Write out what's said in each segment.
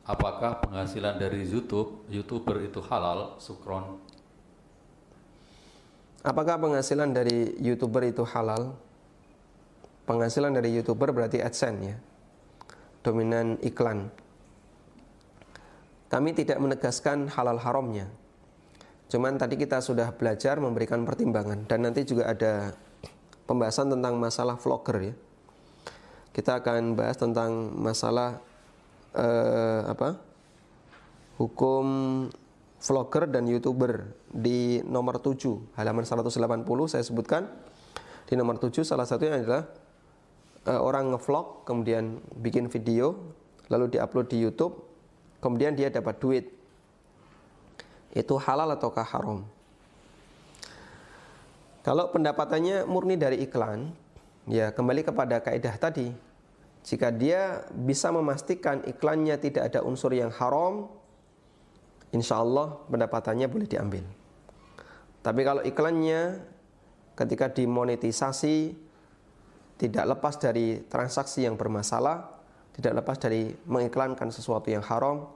apakah penghasilan dari YouTuber itu halal? Sukron. Apakah penghasilan dari YouTuber itu halal? Penghasilan dari YouTuber berarti AdSense ya, dominan iklan. Kami tidak menegaskan halal haramnya. Cuman tadi kita sudah belajar memberikan pertimbangan, dan nanti juga ada pembahasan tentang masalah vlogger ya. Kita akan bahas tentang masalah hukum vlogger dan YouTuber di nomor 7 halaman 180. Saya sebutkan di nomor 7 salah satunya adalah orang ngevlog kemudian bikin video lalu diupload di YouTube kemudian dia dapat duit. Itu halal ataukah haram? Kalau pendapatannya murni dari iklan, ya kembali kepada kaidah tadi. Jika dia bisa memastikan iklannya tidak ada unsur yang haram, insya Allah pendapatannya boleh diambil. Tapi kalau iklannya ketika dimonetisasi tidak lepas dari transaksi yang bermasalah, tidak lepas dari mengiklankan sesuatu yang haram,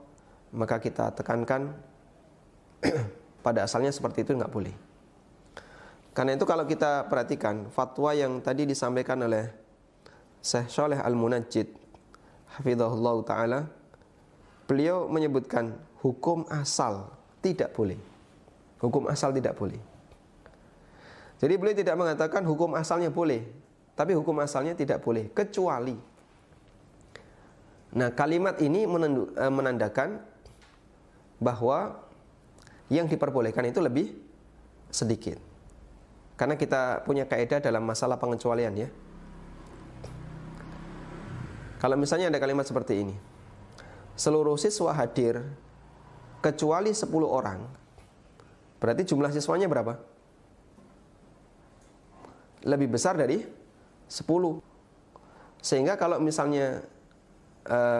maka kita tekankan pada asalnya seperti itu nggak boleh. Karena itu kalau kita perhatikan fatwa yang tadi disampaikan oleh Syekh Shalih Al-Munajjid hafizahullah ta'ala, beliau menyebutkan hukum asal tidak boleh. Hukum asal tidak boleh. Jadi beliau tidak mengatakan hukum asalnya boleh, tapi hukum asalnya tidak boleh kecuali. Nah, kalimat ini menandakan bahwa yang diperbolehkan itu lebih sedikit. Karena kita punya kaidah dalam masalah pengecualian ya. Kalau misalnya ada kalimat seperti ini, seluruh siswa hadir kecuali 10 orang, berarti jumlah siswanya berapa? Lebih besar dari 10. Sehingga kalau misalnya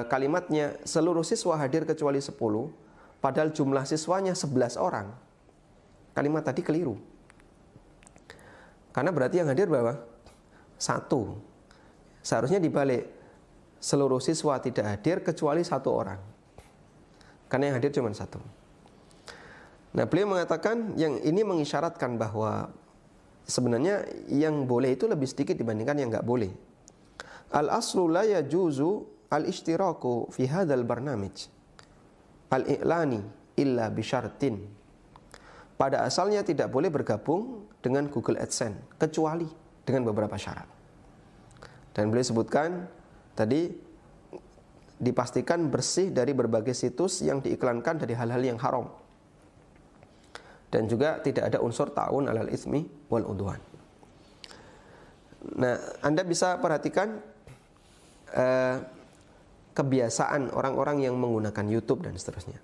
kalimatnya seluruh siswa hadir kecuali 10, padahal jumlah siswanya 11 orang, kalimat tadi keliru. Karena berarti yang hadir berapa? 1. Seharusnya dibalik. Seluruh siswa tidak hadir kecuali 1 orang. Karena yang hadir cuma 1. Nah, beliau mengatakan yang ini mengisyaratkan bahwa sebenarnya yang boleh itu lebih sedikit dibandingkan yang nggak boleh. Al-aslu la yajuzu al-ishtiraku fi hadzal barnamij al-i'lani illa bi syartin. Pada asalnya tidak boleh bergabung dengan Google AdSense kecuali dengan beberapa syarat. Dan beliau sebutkan tadi dipastikan bersih dari berbagai situs yang diiklankan dari hal-hal yang haram. Dan juga tidak ada unsur ta'awun 'alal itsmi wal 'udwan. Nah, Anda bisa perhatikan kebiasaan orang-orang yang menggunakan YouTube dan seterusnya.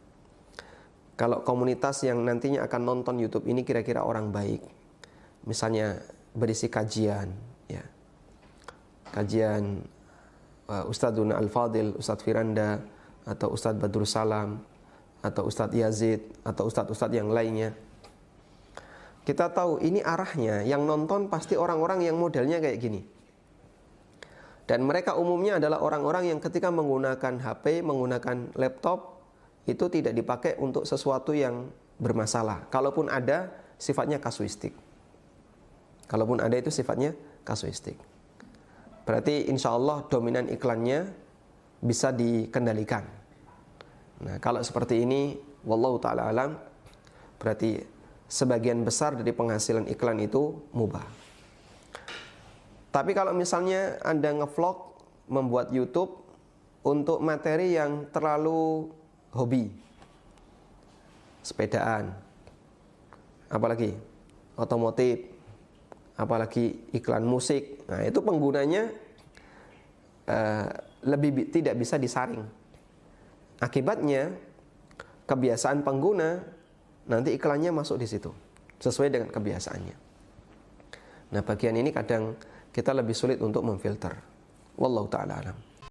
Kalau komunitas yang nantinya akan nonton YouTube ini kira-kira orang baik, misalnya berisi kajian, ya, kajian Ustadzuna Al-Fadil, Ustadz Firanda, atau Ustadz Badrul Salam, atau Ustadz Yazid, atau Ustadz-Ustadz yang lainnya. Kita tahu ini arahnya, yang nonton pasti orang-orang yang modelnya kayak gini. Dan mereka umumnya adalah orang-orang yang ketika menggunakan HP, menggunakan laptop, itu tidak dipakai untuk sesuatu yang bermasalah. Kalaupun ada, sifatnya kasuistik. Kalaupun ada itu sifatnya kasuistik. Berarti insya Allah dominan iklannya bisa dikendalikan. Nah, kalau seperti ini, wallahu ta'ala alam, berarti sebagian besar dari penghasilan iklan itu mubah. Tapi kalau misalnya Anda ngevlog, membuat YouTube untuk materi yang terlalu hobi, sepedaan, apalagi otomotif, apalagi iklan musik, nah itu penggunanya lebih tidak bisa disaring. Akibatnya kebiasaan pengguna nanti iklannya masuk di situ sesuai dengan kebiasaannya. Nah, bagian ini kadang kita lebih sulit untuk memfilter. Wallahu ta'ala alam.